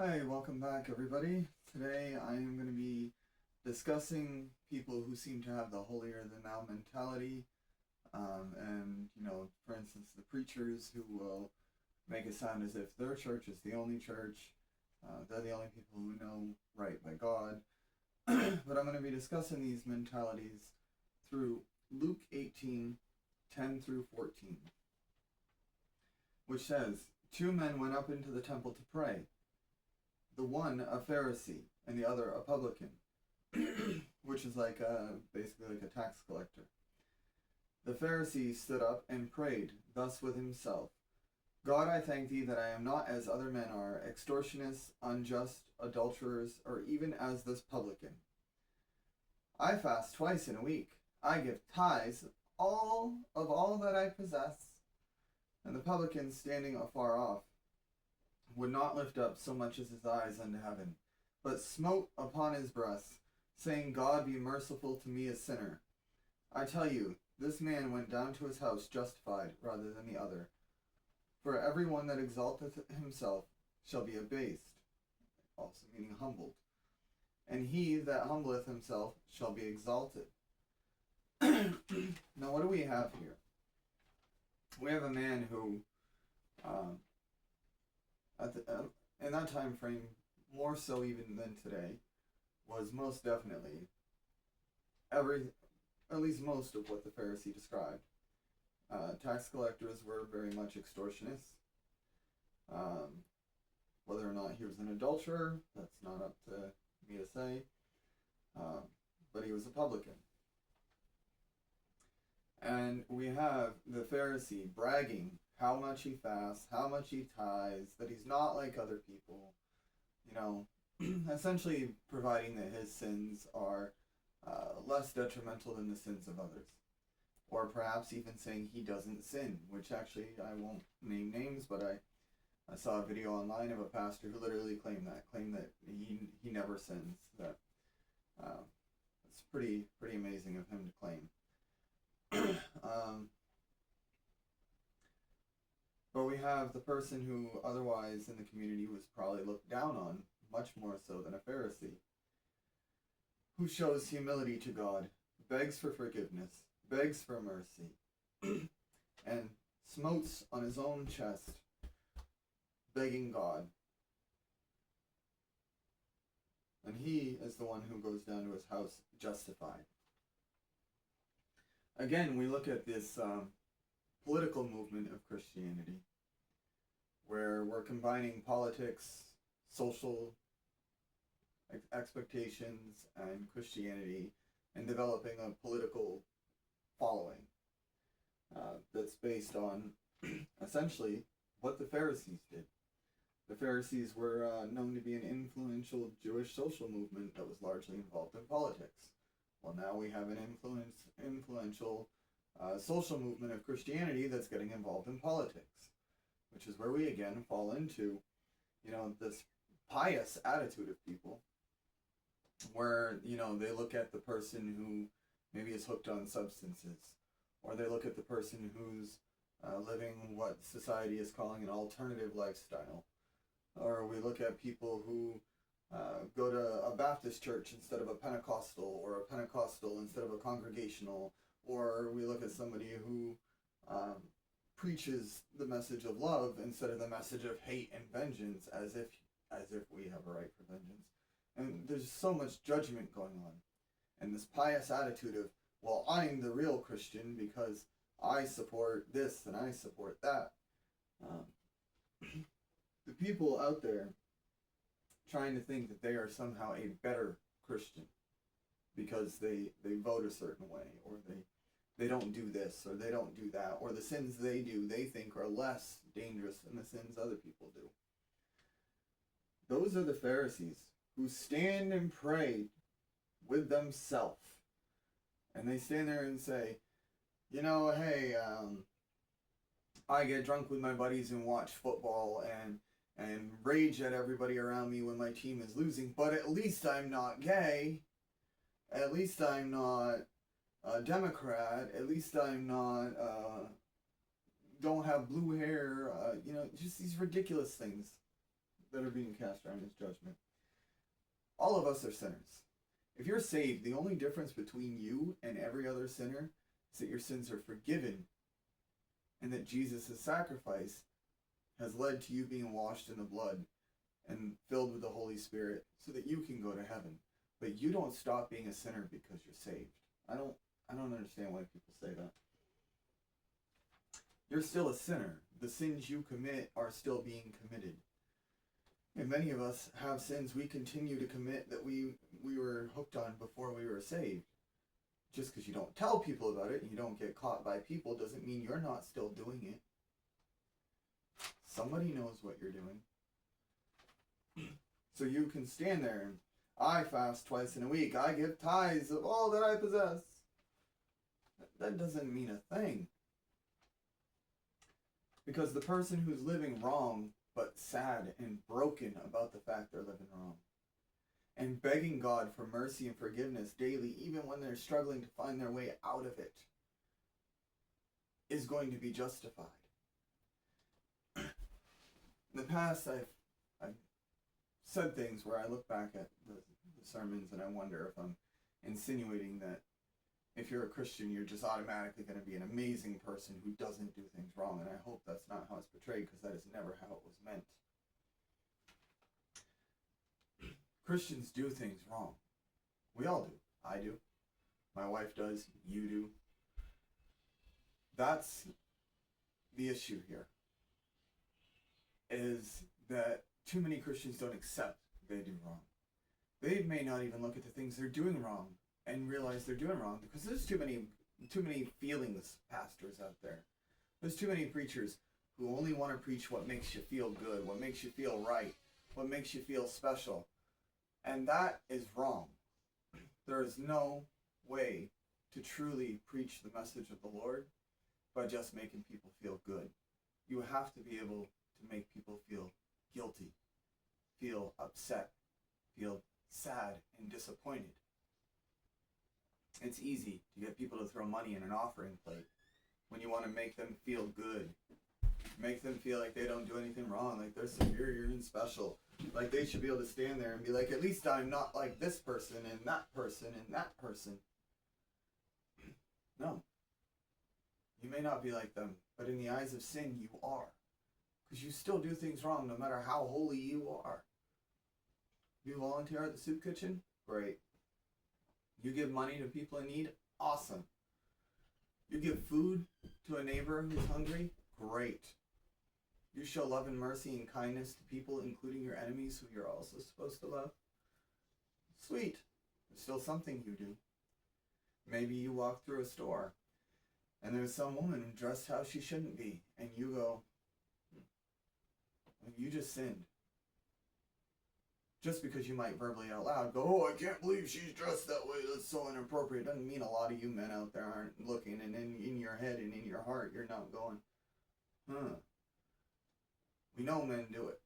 Hi, welcome back everybody. Today I am going to be discussing people who seem to have the holier than thou mentality, and for instance, the preachers who will make it sound as if their church is the only church, they're the only people who know right by God. But I'm going to be discussing these mentalities through Luke 18:10 through 14, which says, "Two men went up into the temple to pray, the one a Pharisee and the other a publican," which is basically like a tax collector. "The Pharisee stood up and prayed thus with himself, God, I thank thee that I am not as other men are, extortionists, unjust, adulterers, or even as this publican. I fast twice in a week. I give tithes of all that I possess. And the publican, standing afar off, would not lift up so much as his eyes unto heaven, but smote upon his breast, saying, God, be merciful to me, a sinner. I tell you, this man went down to his house justified rather than the other. For every one that exalteth himself shall be abased," also meaning humbled, "and he that humbleth himself shall be exalted." Now, what do we have here? We have a man who, in that time frame, more so even than today, was most definitely at least most of what the Pharisee described. Tax collectors were very much extortionists. Whether or not he was an adulterer, that's not up to me to say. But he was a publican. And we have the Pharisee bragging how much he fasts, how much he tithes, that he's not like other people. Essentially providing that his sins are less detrimental than the sins of others. Or perhaps even saying he doesn't sin, which actually I won't name names, but I saw a video online of a pastor who literally claimed that he never sins. That it's pretty amazing of him to claim. But we have the person who otherwise in the community was probably looked down on, much more so than a Pharisee, who shows humility to God, begs for forgiveness, begs for mercy, and smotes on his own chest, begging God. And he is the one who goes down to his house justified. Again, we look at this political movement of Christianity, where we're combining politics, social expectations, and Christianity, and developing a political following that's based on essentially what the Pharisees did. The Pharisees were known to be an influential Jewish social movement that was largely involved in politics. Well, now we have an influential social movement of Christianity that's getting involved in politics, which is where we again fall into, this pious attitude of people, where, they look at the person who maybe is hooked on substances, or they look at the person who's living what society is calling an alternative lifestyle, or we look at people who go to a Baptist church instead of a Pentecostal, or a Pentecostal instead of a congregational, or we look at somebody who preaches the message of love instead of the message of hate and vengeance, as if we have a right for vengeance. And there's so much judgment going on, and this pious attitude of, well, I'm the real Christian because I support this and I support that. The people out there trying to think that they are somehow a better Christian because they vote a certain way, or they don't do this, or they don't do that, or the sins they do they think are less dangerous than the sins other people do. Those are the Pharisees who stand and pray with themselves. And they stand there and say, hey, I get drunk with my buddies and watch football and rage at everybody around me when my team is losing, but at least I'm not gay. At least I'm not a Democrat. At least I'm not, don't have blue hair. Just these ridiculous things that are being cast around his judgment. All of us are sinners. If you're saved, the only difference between you and every other sinner is that your sins are forgiven and that Jesus' sacrifice has led to you being washed in the blood and filled with the Holy Spirit so that you can go to heaven. But you don't stop being a sinner because you're saved. I don't understand why people say that. You're still a sinner. The sins you commit are still being committed. And many of us have sins we continue to commit that we were hooked on before we were saved. Just because you don't tell people about it and you don't get caught by people doesn't mean you're not still doing it. Somebody knows what you're doing. So you can stand there and, I fast twice in a week. I give tithes of all that I possess. That doesn't mean a thing. Because the person who's living wrong but sad and broken about the fact they're living wrong and begging God for mercy and forgiveness daily, even when they're struggling to find their way out of it, is going to be justified. In the past, I've said things where I look back at the sermons and I wonder if I'm insinuating that if you're a Christian, you're just automatically going to be an amazing person who doesn't do things wrong. And I hope that's not how it's portrayed, because that is never how it was meant. Christians do things wrong. We all do. I do. My wife does. You do. That's the issue here. Is that too many Christians don't accept they do wrong. They may not even look at the things they're doing wrong and realize they're doing wrong, because there's too many feelings pastors out there. There's too many preachers who only want to preach what makes you feel good, what makes you feel right, what makes you feel special. And that is wrong. There is no way to truly preach the message of the Lord by just making people feel good. You have to be able to make people feel guilty, feel upset, feel sad and disappointed. It's easy to get people to throw money in an offering plate when you want to make them feel good. Make them feel like they don't do anything wrong, like they're superior and special. Like they should be able to stand there and be like, at least I'm not like this person and that person and that person. No. You may not be like them, but in the eyes of sin, you are. Because you still do things wrong no matter how holy you are. You volunteer at the soup kitchen? Great. You give money to people in need? Awesome. You give food to a neighbor who's hungry? Great. You show love and mercy and kindness to people, including your enemies who you're also supposed to love? Sweet. There's still something you do. Maybe you walk through a store and there's some woman dressed how she shouldn't be, and you go, you just sinned. Just because you might verbally out loud go, oh, I can't believe she's dressed that way, that's so inappropriate, doesn't mean a lot of you men out there aren't looking, and in your head and in your heart you're not going, We know men do it.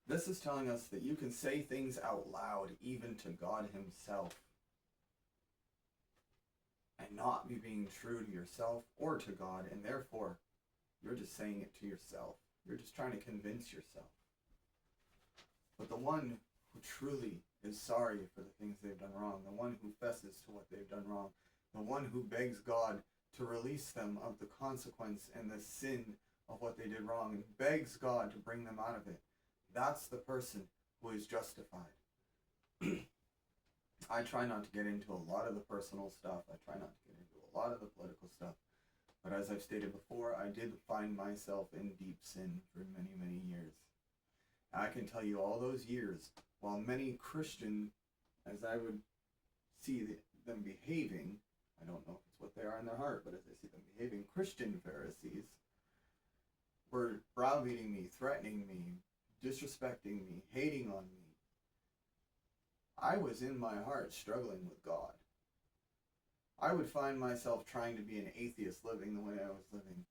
This is telling us that you can say things out loud even to God himself and not be being true to yourself or to God, and therefore you're just saying it to yourself. You're just trying to convince yourself. But the one who truly is sorry for the things they've done wrong, the one who fesses to what they've done wrong, the one who begs God to release them of the consequence and the sin of what they did wrong, and begs God to bring them out of it, that's the person who is justified. I try not to get into a lot of the personal stuff. I try not to get into a lot of the political stuff. But as I've stated before, I did find myself in deep sin for many, many years. I can tell you all those years, while many Christian, as I would see them behaving, I don't know if it's what they are in their heart, but as I see them behaving, Christian Pharisees were browbeating me, threatening me, disrespecting me, hating on me. I was in my heart struggling with God. I would find myself trying to be an atheist living the way I was living,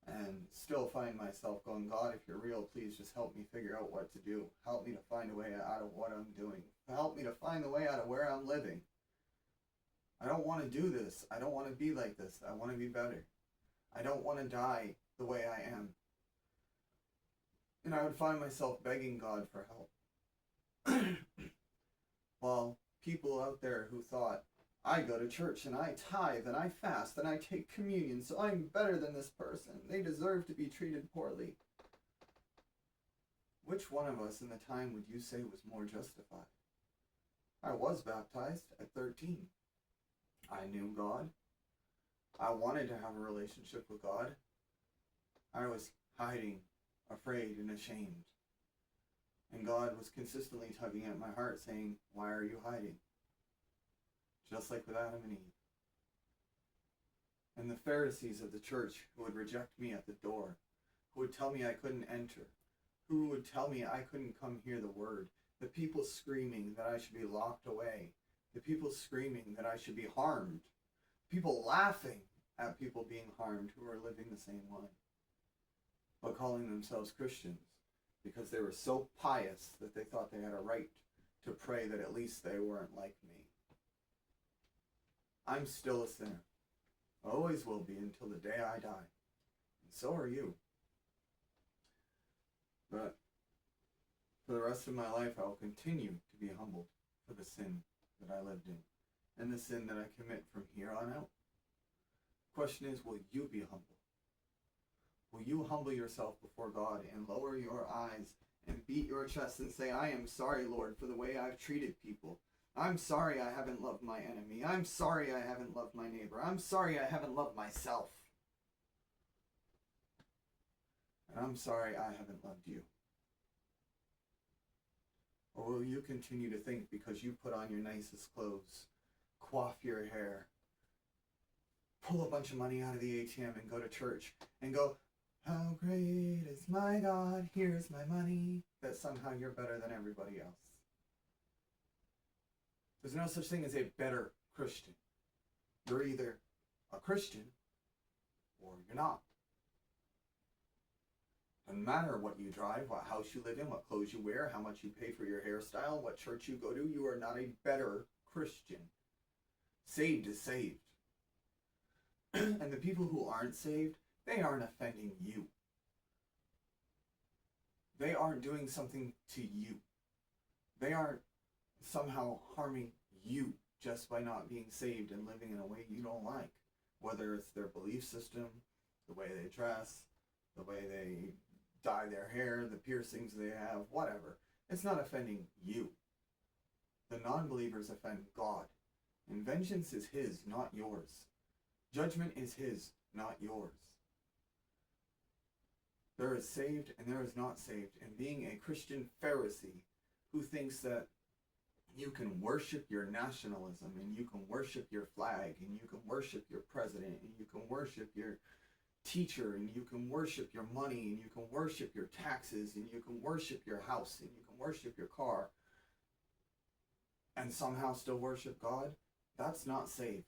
and still find myself going, God, if you're real, please just help me figure out what to do. Help me to find a way out of what I'm doing. Help me to find the way out of where I'm living. I don't want to do this. I don't want to be like this. I want to be better. I don't want to die the way I am. And I would find myself begging God for help. While people out there who thought, I go to church and I tithe and I fast and I take communion, so I'm better than this person. They deserve to be treated poorly. Which one of us in the time would you say was more justified? I was baptized at 13. I knew God. I wanted to have a relationship with God. I was hiding, afraid, and ashamed. And God was consistently tugging at my heart saying, why are you hiding? Just like with Adam and Eve. And the Pharisees of the church who would reject me at the door, who would tell me I couldn't enter, who would tell me I couldn't come hear the word, the people screaming that I should be locked away, the people screaming that I should be harmed, people laughing at people being harmed who are living the same way, but calling themselves Christians because they were so pious that they thought they had a right to pray that at least they weren't like me. I'm still a sinner. Always will be until the day I die. And so are you. But for the rest of my life, I will continue to be humbled for the sin that I lived in and the sin that I commit from here on out. The question is, will you be humble? Will you humble yourself before God and lower your eyes and beat your chest and say, I am sorry, Lord, for the way I've treated people. I'm sorry I haven't loved my enemy. I'm sorry I haven't loved my neighbor. I'm sorry I haven't loved myself. And I'm sorry I haven't loved you. Or will you continue to think because you put on your nicest clothes, coif your hair, pull a bunch of money out of the ATM and go to church and go, how great is my God, here's my money, that somehow you're better than everybody else? There's no such thing as a better Christian. You're either a Christian or you're not. Doesn't matter what you drive, what house you live in, what clothes you wear, how much you pay for your hairstyle, what church you go to, you are not a better Christian. Saved is saved. And the people who aren't saved, they aren't offending you. They aren't doing something to you. They aren't somehow harming you just by not being saved and living in a way you don't like. Whether it's their belief system, the way they dress, the way they dye their hair, the piercings they have, whatever. It's not offending you. The non-believers offend God. And vengeance is his, not yours. Judgment is his, not yours. There is saved and there is not saved. And being a Christian Pharisee who thinks that you can worship your nationalism and you can worship your flag and you can worship your president and you can worship your teacher and you can worship your money and you can worship your taxes and you can worship your house and you can worship your car and somehow still worship God, that's not saved.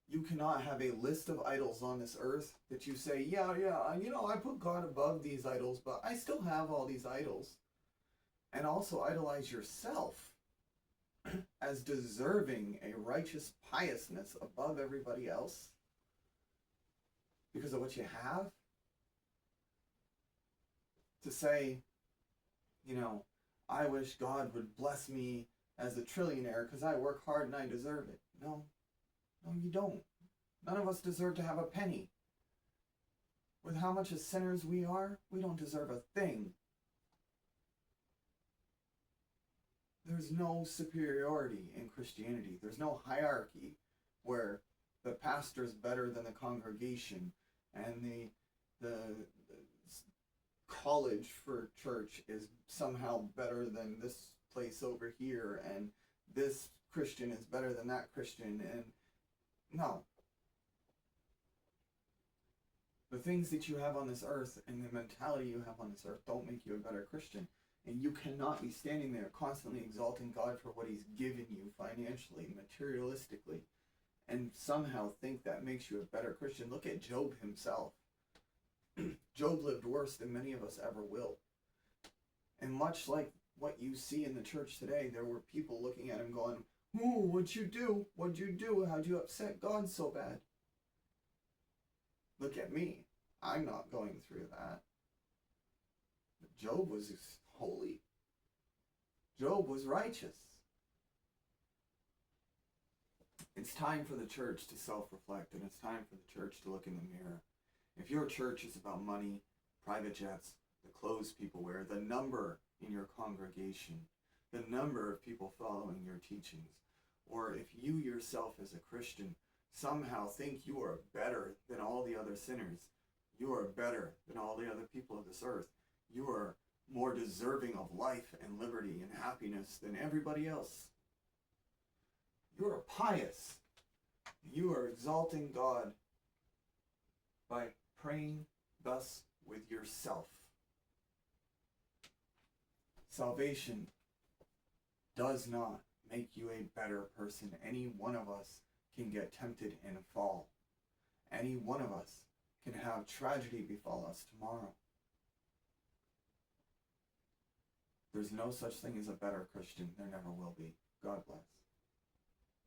You cannot have a list of idols on this earth that you say, yeah, I put God above these idols, but I still have all these idols. And also idolize yourself as deserving a righteous piousness above everybody else because of what you have. To say, I wish God would bless me as a trillionaire because I work hard and I deserve it. No, you don't. None of us deserve to have a penny. With how much as sinners we are, we don't deserve a thing. There's no superiority in Christianity. There's no hierarchy where the pastor's better than the congregation and the college for church is somehow better than this place over here and this Christian is better than that Christian. And no. The things that you have on this earth and the mentality you have on this earth don't make you a better Christian. And you cannot be standing there constantly exalting God for what he's given you financially, materialistically, and somehow think that makes you a better Christian. Look at Job himself. Job lived worse than many of us ever will. And much like what you see in the church today, there were people looking at him going, ooh, what'd you do? What'd you do? How'd you upset God so bad? Look at me. I'm not going through that. Job was holy. Job was righteous. It's time for the church to self-reflect, and it's time for the church to look in the mirror. If your church is about money, private jets, the clothes people wear, the number in your congregation, the number of people following your teachings, or if you yourself as a Christian somehow think you are better than all the other sinners, you are better than all the other people of this earth, you are more deserving of life and liberty and happiness than everybody else, you are pious. You are exalting God by praying thus with yourself. Salvation does not make you a better person. Any one of us can get tempted and fall. Any one of us can have tragedy befall us tomorrow. There's no such thing as a better Christian. There never will be. God bless.